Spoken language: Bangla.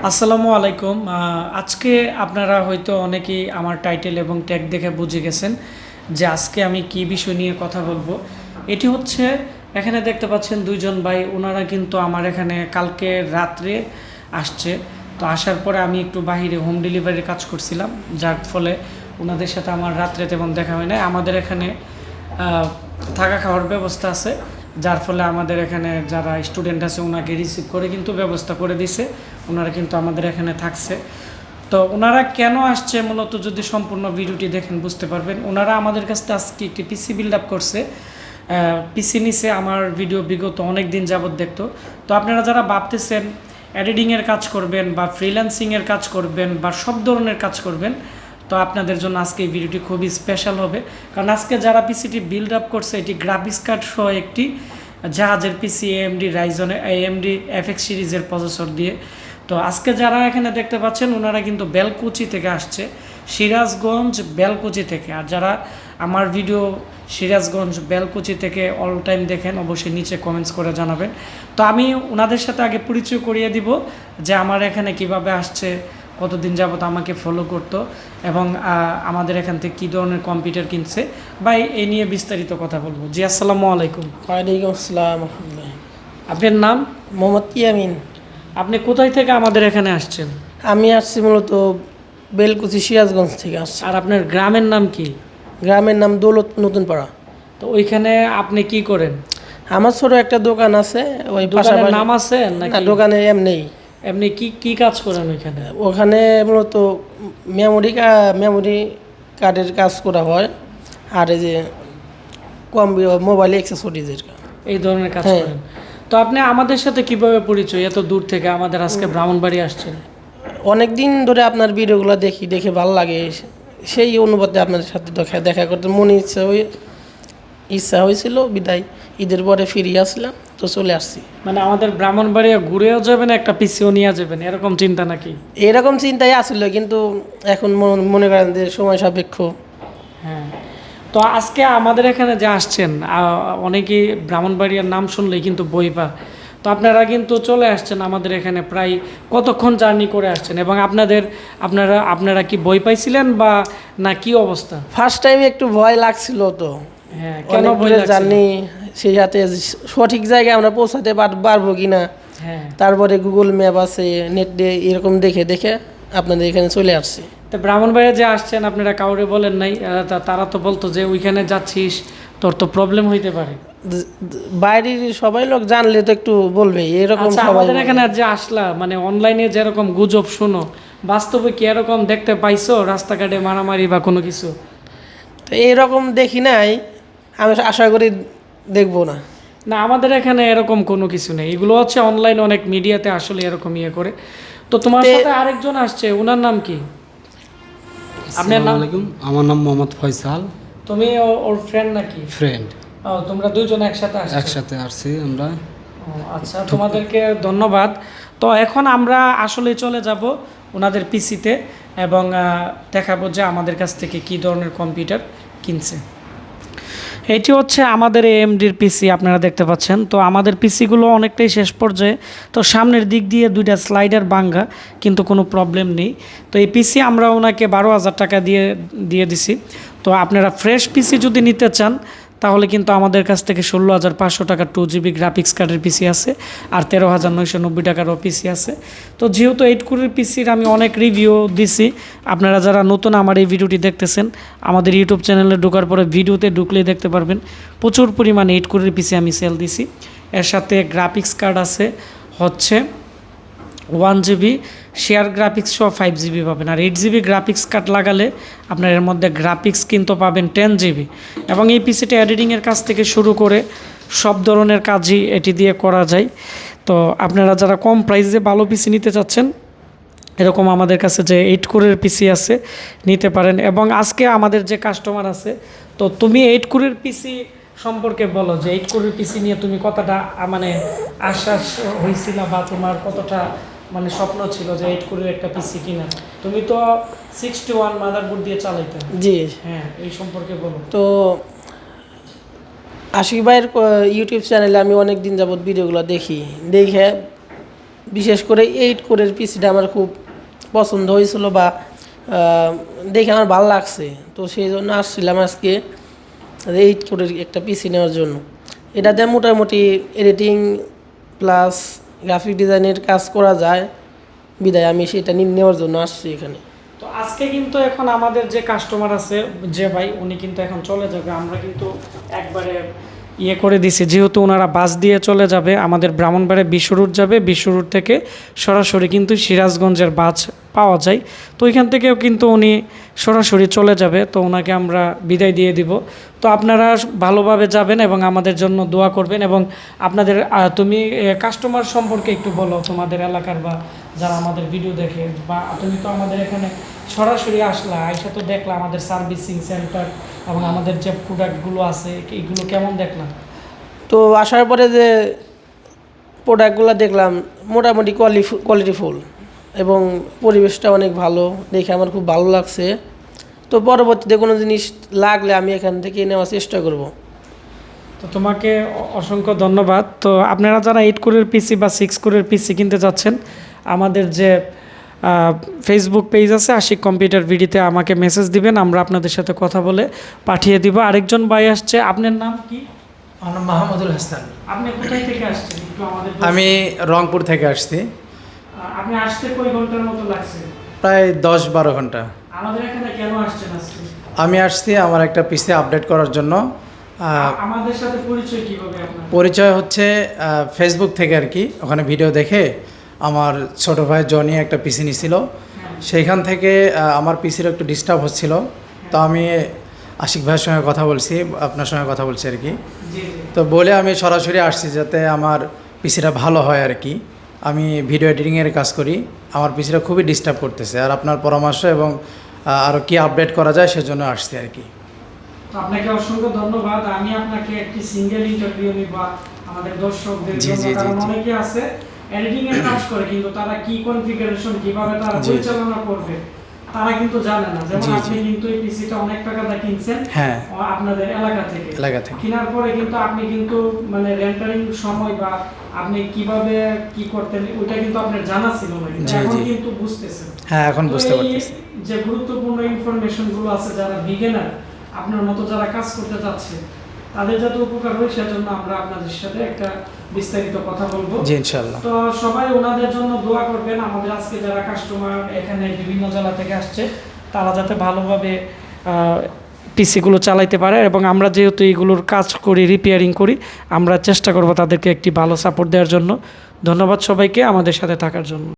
আসসালামু আলাইকুম। আজকে আপনারা হয়তো অনেকেই আমার টাইটেল এবং ট্যাগ দেখে বুঝে গেছেন যে আজকে আমি কি বিষয় নিয়ে কথা বলবো। এটি হচ্ছে, এখানে দেখতে পাচ্ছেন দুইজন ভাই, ওনারা কিন্তু আমার এখানে কালকে রাত্রে আসছে। তো আসার পরে আমি একটু বাহিরে হোম ডেলিভারির কাজ করছিলাম, যার ফলে ওনাদের সাথে আমার রাত্রে তেমন দেখা হয় না। আমাদের এখানে থাকা খাওয়ার ব্যবস্থা আছে, যার ফলে আমাদের এখানে যারা স্টুডেন্ট আছে ওনাকে রিসিভ করে কিন্তু ব্যবস্থা করে দিছে। ওনারা কিন্তু আমাদের এখানে থাকছে। তো ওনারা কেন আসছে মূলত যদি সম্পূর্ণ ভিডিওটি দেখেন বুঝতে পারবেন। ওনারা আমাদের কাছ থেকে আজকে একটি পিসি বিল্ড আপ করছে। পিসি নিচে আমার ভিডিও বিগত অনেক দিন যাবত দেখতো। তো আপনারা যারা ভাবতেছেন এডিটিংয়ের কাজ করবেন বা ফ্রিল্যান্সিংয়ের কাজ করবেন বা সব ধরনের কাজ করবেন, তো আপনাদের জন্য আজকে এই ভিডিওটি খুবই স্পেশাল হবে। কারণ আজকে যারা পিসিটি বিল্ড আপ করছে এটি গ্রাফিক্স কার্ড সহ একটি জাহাজের পিসি, এএমডি রাইজনে এএমডি এফএক্স সিরিজের প্রসেসর দিয়ে। তো আজকে যারা এখানে দেখতে পাচ্ছেন ওনারা কিন্তু বেলকুচি থেকে আসছে, সিরাজগঞ্জ বেলকুচি থেকে। আর যারা আমার ভিডিও সিরাজগঞ্জ বেলকুচি থেকে অল টাইম দেখেন অবশ্যই নিচে কমেন্টস করে জানাবেন। তো আমি ওনাদের সাথে আগে পরিচয় করিয়ে দিব যে আমার এখানে কিভাবে আসছে, কতদিন যাবত আমাকে ফলো করতো এবং আমাদের এখান থেকে কী ধরনের কম্পিউটার কিনছে বা এই নিয়ে বিস্তারিত কথা বলবো। জি আসসালামু আলাইকুম। ওয়ালাইকুম আসসালাম রহমতুল্লাহ। আপনার নাম? মোহাম্মদ ইয়ামিন। আপনি কোথায় থেকে আমাদের এখানে আসছেন? আমি আসছি মূলত বেলকুচি সিরাজগঞ্জ থেকে আসছি। আর আপনার গ্রামের নাম কি? গ্রামের নাম দৌলত নতুন পাড়া। তো ওইখানে আপনি কি করেন? আমার ছোট একটা দোকান আছে, ওই দোকানের পাশাপাশি। নাম আছে না, নাকি? দোকানে এমনি। এমনি কি কি কাজ করেন ওইখানে? ওখানে মূলত মেমোরি কার্ডের কাজ করা হয়, আর এই যে মোবাইল অ্যাক্সেসরিজের কাজ। এই ধরনের কাজ হ্যাঁ। করেন। তো আপনি আমাদের সাথে কিভাবে পরিচয়? এত দূর থেকে আমাদের আজকে ব্রাহ্মণবাড়ি আসছেন। অনেক দিন ধরে আপনার ভিডিওগুলো দেখে ভালো লাগে, সেই অনুপাতে আপনার সাথে দেখা করতে মনে ইচ্ছা হয়েছিল, বিদায় ঈদের পরে ফিরিয়ে আসলাম, তো চলে আসছি। মানে আমাদের ব্রাহ্মণবাড়িয়া ঘুরেও যাবেন, একটা পিসিও নিয়ে যাবেন, এরকম চিন্তা নাকি? এরকম চিন্তাই আসছিল, কিন্তু এখন মনে করেন যে সময় সাপেক্ষ। হ্যাঁ। তো আজকে আমাদের এখানে যে আসছেন, অনেকেই ব্রাহ্মণবাড়িয়ার নাম শুনলেই কিন্তু বই পা। তো আপনারা কিন্তু চলে আসছেন আমাদের এখানে, প্রায় কতক্ষণ জার্নি করে আসছেন এবং আপনারা কি বই পাইছিলেন বা না কি অবস্থা? ফার্স্ট টাইম একটু ভয় লাগছিল, তো হ্যাঁ, কেন ভয় লাগছিল? জানি সেই সাথে সঠিক জায়গায় আমরা পৌঁছাতে পারবো কিনা। হ্যাঁ। তারপরে গুগল ম্যাপ আছে, নেট দিয়ে এরকম দেখে আপনাদের এখানে চলে আসছি। তো ব্রাহ্মণবাড়িয়া যে আসছেন আপনারা কাউরে বলেন নাই? তারা তো বলতো যে ওইখানে যাচ্ছিস, তোর তো প্রবলেম হইতে পারে। বাইরের সবাই লোক জানলে তো একটু বলবে এরকম। আচ্ছা, সবাই আমাদের এখানে যে আসলা, মানে অনলাইনে যেরকম গুজব শুনো, বাস্তবে কি এরকম দেখতে পাইছো রাস্তাঘাটে মারামারি বা কোনো কিছু? তো এরকম দেখি নাই, আমি আশা করি দেখবো না। না, আমাদের এখানে এরকম কোনো কিছু নেই। এগুলো হচ্ছে অনলাইন, অনেক মিডিয়াতে আসলে এরকম ইয়ে করে। তো তোমার সাথে আরেকজন আসছে, ওনার নাম কি? আপনার নাম? আলাইকুম, আমার নাম মোহাম্মদ ফয়সাল। তুমি ওর ফ্রেন্ড নাকি? ফ্রেন্ড। ও, তোমরা দুইজন একসাথে আসছো? একসাথে আসছি আমরা। ও আচ্ছা, তোমাদেরকে ধন্যবাদ। তো এখন আমরা আসলে চলে যাব ওনাদের পিসিতে এবং দেখাবো যে আমাদের কাছ থেকে কী ধরনের কম্পিউটার কিনছে। এটি হচ্ছে আমাদের এএমডির পিসি, আপনারা দেখতে পাচ্ছেন। তো আমাদের পিসিগুলো অনেকটাই শেষ পর্যায়ে। তো সামনের দিক দিয়ে দুইটা স্লাইডার ভাঙ্গা, কিন্তু কোনো প্রবলেম নেই। তো এই পিসি আমরা ওনাকে 12,000 টাকা দিয়ে দিছি। তো আপনারা ফ্রেশ পিসি যদি নিতে চান তাহলে কিন্তু আমাদের কাছ থেকে 16,500 টাকার 2GB গ্রাফিক্স কার্ডের পিসি আছে, আর 13,990 টাকারও পিসি আছে। তো যেহেতু 8 কোরের পিসির আমি অনেক রিভিউ দিছি, আপনারা যারা নতুন আমার এই ভিডিওটি দেখতেছেন আমাদের ইউটিউব চ্যানেলে ঢোকার পরে ভিডিওতে ঢুকলেই দেখতে পারবেন প্রচুর পরিমাণে 8 কোরের পিসি আমি সেল দিছি। এর সাথে গ্রাফিক্স কার্ড আছে হচ্ছে 1GB, শেয়ার গ্রাফিক্স সহ 5GB পাবেন। আর 8GB গ্রাফিক্স কার্ড লাগালে আপনার এর মধ্যে গ্রাফিক্স কিন্তু পাবেন 10GB। এবং এই পিসিটা এডিটিংয়ের কাজ থেকে শুরু করে সব ধরনের কাজই এটি দিয়ে করা যায়। তো আপনারা যারা কম প্রাইসে ভালো পিসি নিতে চাচ্ছেন, এরকম আমাদের কাছে যে 8 কোরের পিসি আছে নিতে পারেন। এবং আজকে আমাদের যে কাস্টমার আছে, তো তুমি 8 কোরের পিসি সম্পর্কে বলো যে 8 কোরের পিসি নিয়ে তুমি কতটা মানে আশ্বাস হয়েছিল বা তোমার কতটা মানে স্বপ্ন ছিল যে 8 কোরের একটা পিসি কিনা? তুমি তো 61 মাদারবোর্ড দিয়ে চালাইতে। জি। হ্যাঁ, এই সম্পর্কে বলো। তো আশিক ভাইয়ের ইউটিউব চ্যানেলে আমি অনেক দিন যাবত ভিডিওগুলো দেখে বিশেষ করে 8 কোরের পিসিটা আমার খুব পছন্দ হয়েছিল বা দেখে আমার ভালো লাগছে, তো সেই জন্য আসছিলাম আজকে 8 কোরের একটা পিসি নেওয়ার জন্য। এটাতে মোটামুটি এডিটিং প্লাস গ্রাফিক ডিজাইনের কাজ করা যায়, বিদায় আমি সেটা নেওয়ার জন্য আসছি এখানে। তো আজকে কিন্তু এখন আমাদের যে কাস্টমার আছে যে ভাই, উনি কিন্তু এখন চলে যাবে। আমরা কিন্তু একবারে করে দিছি, যেহেতু ওনারা বাস দিয়ে চলে যাবে, আমাদের ব্রাহ্মণবাড়িয়া বিশ্ব রুট যাবে, বিশ্ব রুট থেকে সরাসরি কিন্তু সিরাজগঞ্জের বাস পাওয়া যায়। তো ওইখান থেকেও কিন্তু উনি সরাসরি চলে যাবে, তো ওনাকে আমরা বিদায় দিয়ে দিব। তো আপনারা ভালোভাবে যাবেন এবং আমাদের জন্য দোয়া করবেন। এবং আপনাদের তুমি কাস্টমার সম্পর্কে একটু বলো, তোমাদের এলাকার বা যারা আমাদের ভিডিও দেখে, বা তুমি তো আমাদের এখানে সরাসরি আসলা, আইসা তো দেখলা আমাদের সার্ভিসিং সেন্টার এবং আমাদের যে প্রোডাক্টগুলো আছে এইগুলো কেমন দেখলাম? তো আসার পরে যে প্রোডাক্টগুলো দেখলাম মোটামুটি কোয়ালিটিফুল এবং পরিবেশটা অনেক ভালো, দেখে আমার খুব ভালো লাগছে। তো পরবর্তীতে কোনো জিনিস লাগলে আমি এখান থেকে নেওয়ার চেষ্টা করব। তো তোমাকে অসংখ্য ধন্যবাদ। তো আপনারা যারা 8 কোরের পিসি বা 6 কোরের পিসি কিনতে যাচ্ছেন, আমাদের যে ফেসবুক পেজ আছে আশিক কম্পিউটার ভিডিতে আমাকে মেসেজ দিবেন, আমরা আপনাদের সাথে কথা বলে পাঠিয়ে দিব। আরেকজন ভাই আসছে, আপনার নাম কি? আমার নাম মাহমুদুল হাসান। আপনি কোথায় থেকে আসছেন একটু আমাদের আমি রংপুর থেকে আসছি। আপনি আসতে কয় ঘন্টার মতো লাগছে? প্রায় 10-12 ঘন্টা। আমাদের এখানে কেন আসছেন আজকে? আমি আসছি আমার একটা পিসি আপডেট করার জন্য। আমাদের সাথে পরিচয় কিভাবে আপনার? পরিচয় হচ্ছে ফেসবুক থেকে আর কি, ওখানে ভিডিও দেখে আমার ছোট ভাই জনি একটা পিসি নিছিল, সেইখান থেকে আমার পিসির একটু ডিস্টার্ব হচ্ছিল, তো আমি আশিক ভাইয়ের সঙ্গে কথা বলছি, আপনার সঙ্গে কথা বলছি আর কি। জি। তো বলে আমি সরাসরি আসছি যাতে আমার পিসিটা ভালো হয় আর কি। আমি ভিডিও এডিটিংয়ের কাজ করি, আমার পিসিটা খুবই ডিস্টার্ব করতেছে, আর আপনার পরামর্শ এবং আরও কি আপডেট করা যায় সেজন্য আসছি আর কি। তো আপনাকে অসংখ্য ধন্যবাদ। আমি আপনাকে একটি সিঙ্গেল ইন্টারভিউ নিব আমাদের দর্শকদের জন্য, কারণ অনেকে আছে এডিটিং এর কাজ করে কিন্তু তারা কি কনফিগারেশন কিভাবে তারা পরিচালনা করবে তারা কিন্তু জানে না। যেমন আপনি কিন্তু এই পিসিটা অনেক টাকা দিয়ে কিনছেন, হ্যাঁ, আপনাদের এলাকা থেকে কেনার পরে কিন্তু আপনি কিন্তু মানে রেন্টারিং সময় বা আপনি কিভাবে কি করতেন ওইটা কিন্তু আপনার জানা ছিল না, এখন কিন্তু বুঝতেছেন। হ্যাঁ, এখন বুঝতে পারতেছি। যে গুরুত্বপূর্ণ ইনফরমেশন গুলো আছে, যারা বিগিনার আপনার মতো যারা কাজ করতে যাচ্ছে তাদের যাতে উপকার হয় সেজন্য আমরা আপনাদের সাথে একটা বিস্তারিত কথা বলবো। জি, ইনশাআল্লাহ। তো সবাই ওনাদের জন্য দোয়া করবেন। আমাদের আজকে যারা কাস্টমার এখানে বিভিন্ন জেলা থেকে আসছে তারা যাতে ভালোভাবে পিসিগুলো চালাইতে পারে, এবং আমরা যেহেতু এইগুলোর কাজ করি, রিপেয়ারিং করি, আমরা চেষ্টা করব তাদেরকে একটি ভালো সাপোর্ট দেওয়ার জন্য। ধন্যবাদ সবাইকে আমাদের সাথে থাকার জন্য।